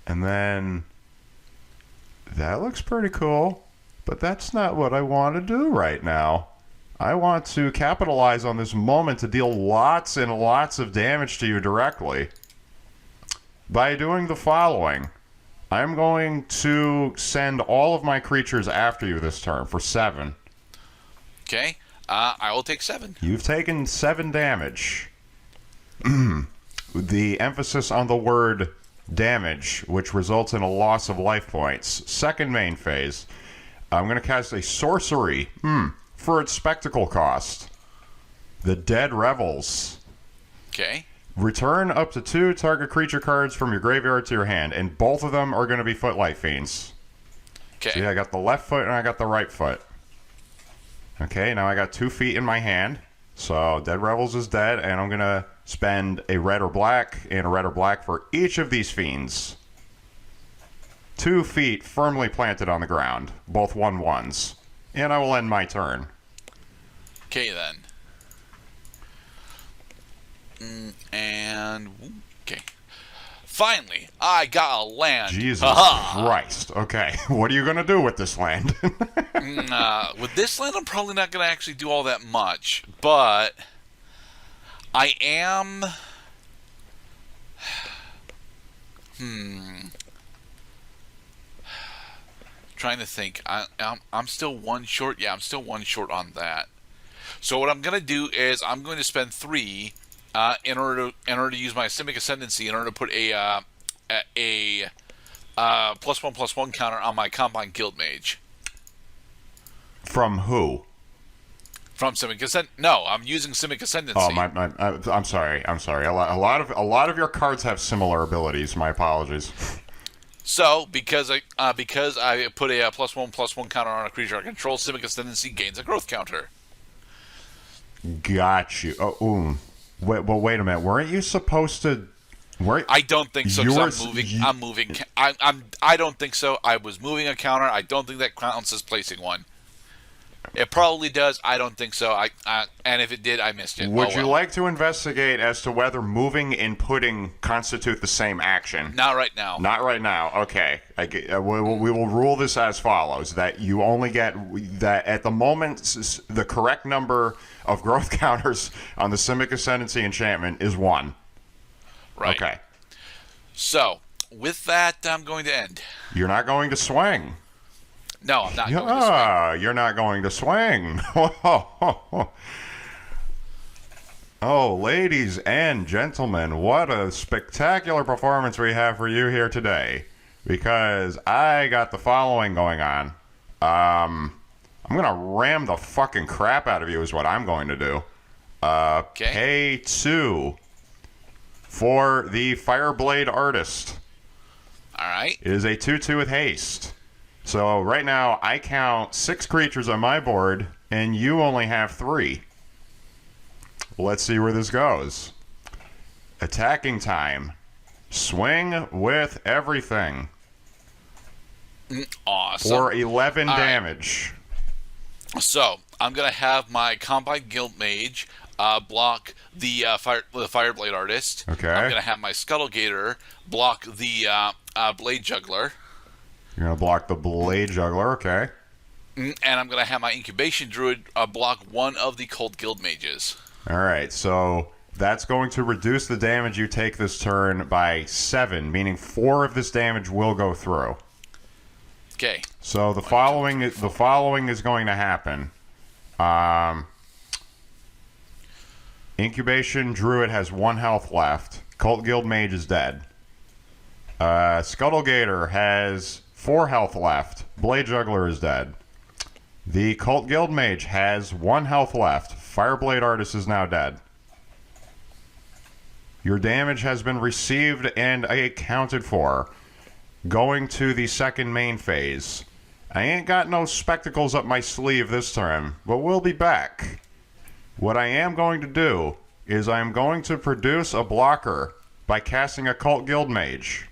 And then that looks pretty cool, but that's not what I want to do right now. I want to capitalize on this moment to deal lots and lots of damage to you directly by doing the following. I'm going to send all of my creatures after you this turn for 7. Okay. I will take 7. You've taken 7 damage. The emphasis on the word damage, which results in a loss of life points. Second main phase. I'm going to cast a sorcery for its spectacle cost. The Dead Revels. Okay. Return up to 2 target creature cards from your graveyard to your hand, and both of them are going to be Footlight Fiends. Okay. See, I got the left foot and I got the right foot. Okay, now I got 2 feet in my hand. So Dead Revels is dead, and I'm going to spend a red or black and a red or black for each of these fiends. 2 feet firmly planted on the ground, both 1/1s. And I will end my turn. Okay, then. Okay. Finally, I got a land. Jesus Christ. Okay, what are you going to do with this land? With this land, I'm probably not going to actually do all that much, but I am... Trying to think. I'm still 1 short. Yeah, I'm still 1 short on that. So what I'm going to do is I'm going to spend 3 in order to use my Simic Ascendancy in order to put a +1/+1 counter on my Combine Guild Mage. From who? From Simic Ascend. No, I'm using Simic Ascendancy. Oh, I'm sorry. A lot of your cards have similar abilities. My apologies. So because I put a +1/+1 counter on a creature I control, Simic Ascendancy gains a growth counter. Got you. Oh, wait a minute. Weren't you supposed to? I don't think so. I'm moving. I don't think so. I was moving a counter. I don't think that counts as placing one. It probably does. I don't think so. And if it did, I missed it. Would you like to investigate as to whether moving and putting constitute the same action? Not right now. Not right now. Okay. We will rule this as follows: that you only get that at the moment. The correct number of growth counters on the Simic Ascendancy enchantment is 1. Right. Okay. So with that, I'm going to end. You're not going to swing. No, I'm not going to swing. You're not going to swing. Oh, ladies and gentlemen, what a spectacular performance we have for you here today. Because I got the following going on. I'm going to ram the fucking crap out of you is what I'm going to do. Pay 2 for the Fireblade Artist. All right. It is a 2/2 with haste. So right now, I count 6 creatures on my board, and you only have 3. Let's see where this goes. Attacking time. Swing with everything. Awesome. For 11 damage. Right. So, I'm going to have my Combine Guild Mage block the Fireblade Artist. Okay. I'm going to have my Scuttlegator block the Blade Juggler. You're going to block the Blade Juggler, okay. And I'm going to have my Incubation Druid block one of the Cult Guild Mages. All right, so that's going to reduce the damage you take this turn by 7, meaning 4 of this damage will go through. Okay. So the following is going to happen. Incubation Druid has 1 health left. Cult Guild Mage is dead. Scuttlegator has 4 health left. Blade Juggler is dead. The Cult Guild Mage has 1 health left. Fireblade Artist is now dead. Your damage has been received and accounted for. Going to the second main phase. I ain't got no spectacles up my sleeve this time, but we'll be back. What I am going to do is I am going to produce a blocker by casting a Cult Guild Mage.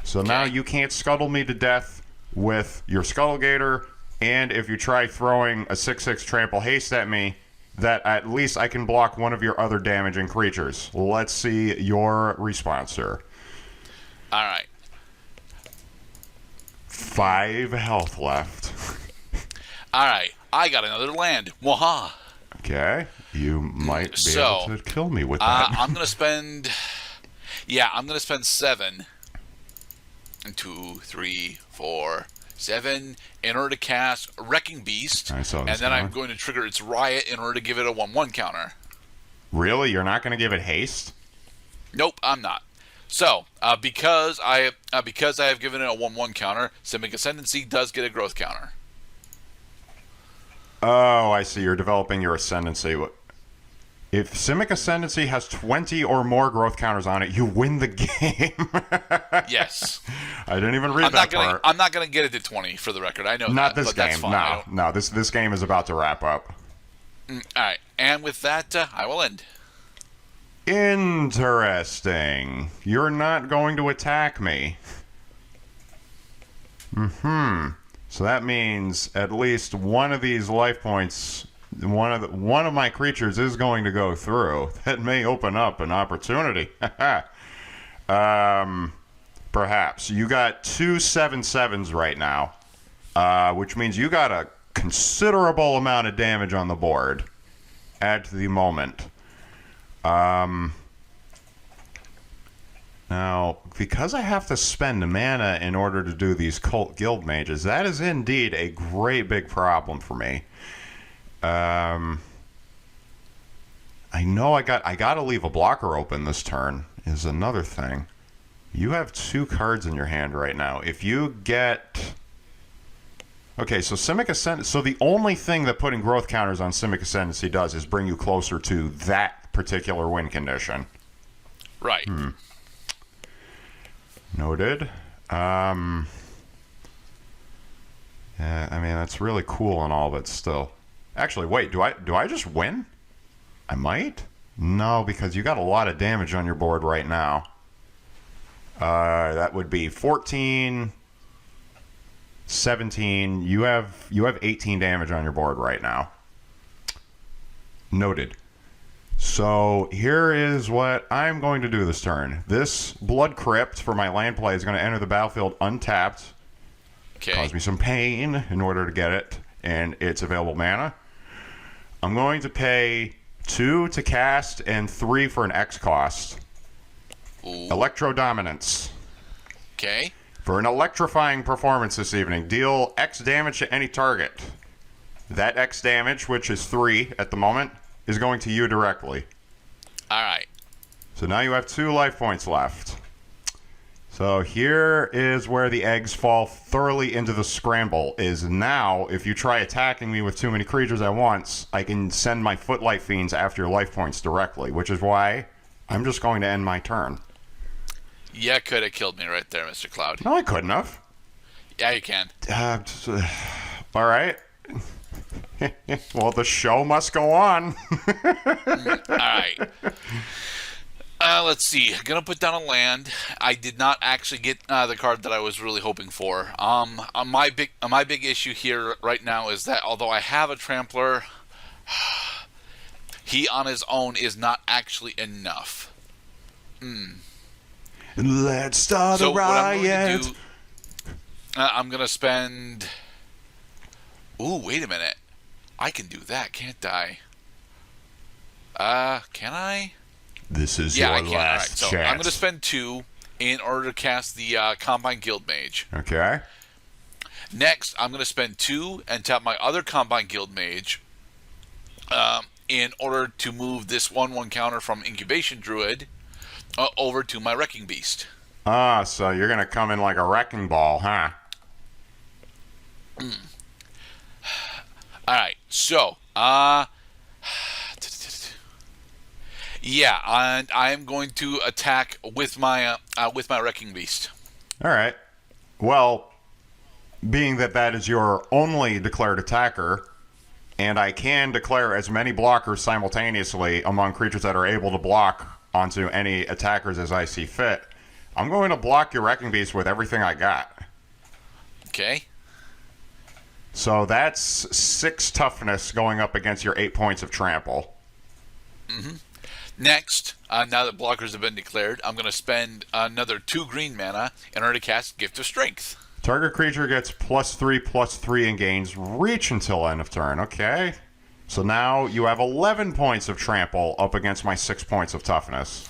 So now you can't scuttle me to death with your Scuttlegator, and if you try throwing a 6/6 trample haste at me, that at least I can block one of your other damaging creatures. Let's see your response, sir. All right. 5 health left. All right, I got another land. Waha. Okay, you might be able to kill me with that. I'm gonna spend. Yeah, I'm gonna spend 7. 2, 3, 4, 7 in order to cast Wrecking Beast, I saw this and then coming. I'm going to trigger its Riot in order to give it a 1/1 counter. Really? You're not going to give it haste? Nope, I'm not. So, because I have given it a 1/1 counter, Simic Ascendancy does get a growth counter. Oh, I see. You're developing your Ascendancy. If Simic Ascendancy has 20 or more growth counters on it, you win the game. Yes. I didn't even read that part. I'm not going to get it to 20, for the record. I know not that, this but game. That's fine. No, this game is about to wrap up. All right, and with that, I will end. Interesting. You're not going to attack me. So that means at least one of these life points, one of my creatures is going to go through. That may open up an opportunity. Perhaps. You got 2 7/7s right now, which means you got a considerable amount of damage on the board at the moment. Now, because I have to spend mana in order to do these cult guild mages, that is indeed a great big problem for me. I know I got to leave a blocker open this turn is another thing. You have 2 cards in your hand right now. If you get... Okay, so Simic Ascendancy... So the only thing that putting growth counters on Simic Ascendancy does is bring you closer to that particular win condition. Right. Noted. Yeah, I mean, that's really cool and all, but still. Actually, wait, do I just win? I might? No, because you got a lot of damage on your board right now. That would be 14, 17. You have 18 damage on your board right now. Noted. So here is what I'm going to do this turn. This Blood Crypt for my land play is going to enter the battlefield untapped. Okay. Cause me some pain in order to get it and its available mana. I'm going to pay 2 to cast and 3 for an X cost. Ooh. Electro Dominance. Okay. For an electrifying performance this evening, deal X damage to any target. That X damage, which is 3 at the moment, is going to you directly. All right. So now you have 2 life points left. So here is where the eggs fall thoroughly into the scramble, is now, if you try attacking me with too many creatures at once, I can send my Footlight Fiends after your life points directly, which is why I'm just going to end my turn. You could have killed me right there, Mr. Cloud. No, I couldn't have. Yeah, you can. All right. Well, the show must go on. All right. Let's see. I'm gonna put down a land. I did not actually get the card that I was really hoping for. My big issue here right now is that although I have a Trampler, he on his own is not actually enough. Let's start So a riot. what I'm going to do, I'm gonna spend. Ooh, wait a minute. I can do that, can't I? Can I? This is Yeah, your I can. last All right, so chance. I'm going to spend 2 in order to cast the Combine Guild Mage. Okay. Next, I'm going to spend 2 and tap my other Combine Guild Mage in order to move this 1/1 counter from Incubation Druid over to my Wrecking Beast. So you're going to come in like a wrecking ball, huh? All right, so yeah, and I am going to attack with my Wrecking Beast. All right. Well, being that is your only declared attacker, and I can declare as many blockers simultaneously among creatures that are able to block onto any attackers as I see fit, I'm going to block your Wrecking Beast with everything I got. Okay. So that's 6 toughness going up against your 8 points of trample. Mm-hmm. Next, now that blockers have been declared, I'm going to spend another 2 green mana in order to cast Gift of Strength. Target creature gets +3/+3 and gains reach until end of turn. Okay. So now you have 11 points of trample up against my 6 points of toughness.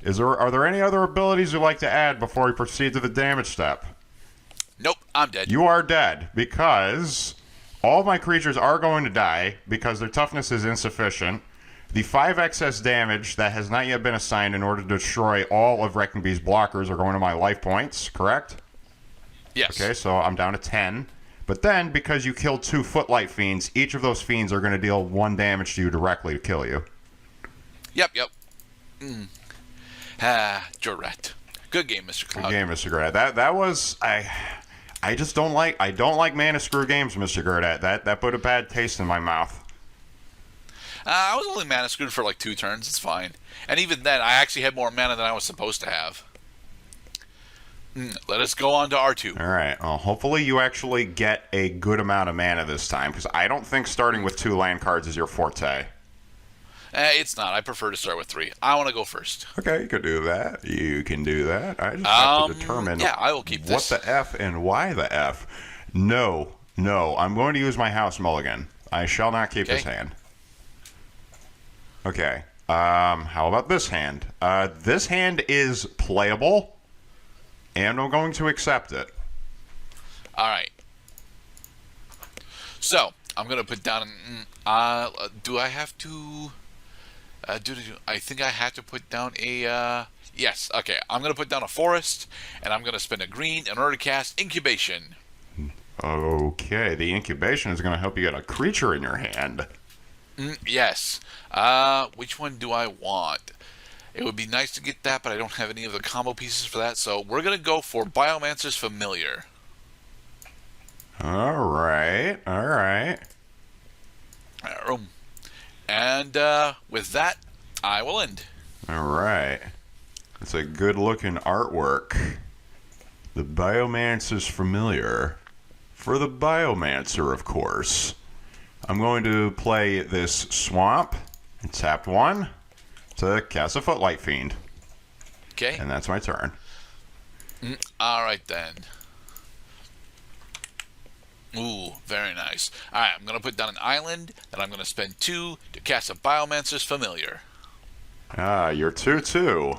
Are there any other abilities you'd like to add before we proceed to the damage step? Nope, I'm dead. You are dead because all my creatures are going to die because their toughness is insufficient. The 5 excess damage that has not yet been assigned in order to destroy all of Wrecking Bee's blockers are going to my life points, correct? Yes. Okay, so I'm down to 10. But then, because you killed 2 Footlight Fiends, each of those Fiends are going to deal 1 damage to you directly to kill you. Yep. Gerdat. Good game, Mr. Cloud. Good game, Mr. Gerdat. That was... I just don't like... I don't like mana screw games, Mr. Gerdat. That put a bad taste in my mouth. I was only mana screwed for like 2 turns. It's fine. And even then, I actually had more mana than I was supposed to have. Let us go on to R2. All right. Well, hopefully you actually get a good amount of mana this time, because I don't think starting with 2 land cards is your forte. It's not. I prefer to start with 3. I want to go first. Okay, you can do that. You can do that. I just have to determine I will keep this. What the F and why the F. No. I'm going to use my house mulligan. I shall not keep this hand. Okay. How about this hand? This hand is playable. And I'm going to accept it. All right. So, I'm going to put down... do I have to... I think I have to put down a... Yes, okay. I'm going to put down a forest, and I'm going to spend a green in order to cast Incubation. Okay, the Incubation is going to help you get a creature in your hand. Yes. Which one do I want? It would be nice to get that, but I don't have any of the combo pieces for that, so we're going to go for Biomancer's Familiar. All right. And with that, I will end. All right. It's a good-looking artwork. The Biomancer's Familiar. For the Biomancer, of course. I'm going to play this Swamp and tap 1 to cast a Footlight Fiend. Okay. And that's my turn. All right, then. Ooh, very nice. All right, I'm going to put down an island, and I'm going to spend 2 to cast a Biomancer's Familiar. You're 2/2.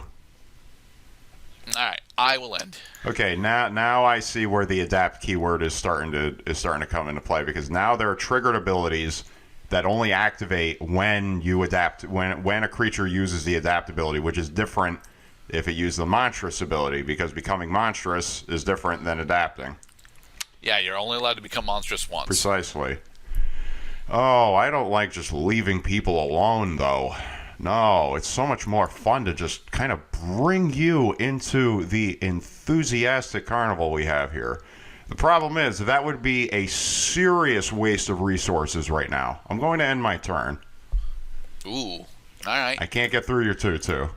All right, I will end. Okay, now I see where the adapt keyword is starting to come into play, because now there are triggered abilities that only activate when you adapt, when a creature uses the adaptability, which is different if it uses the monstrous ability, because becoming monstrous is different than adapting. Yeah, you're only allowed to become monstrous once. Precisely. Oh, I don't like just leaving people alone, though. No, it's so much more fun to just kind of bring you into the enthusiastic carnival we have here. The problem is that would be a serious waste of resources right now. I'm going to end my turn. Ooh, all right. I can't get through your 2/2.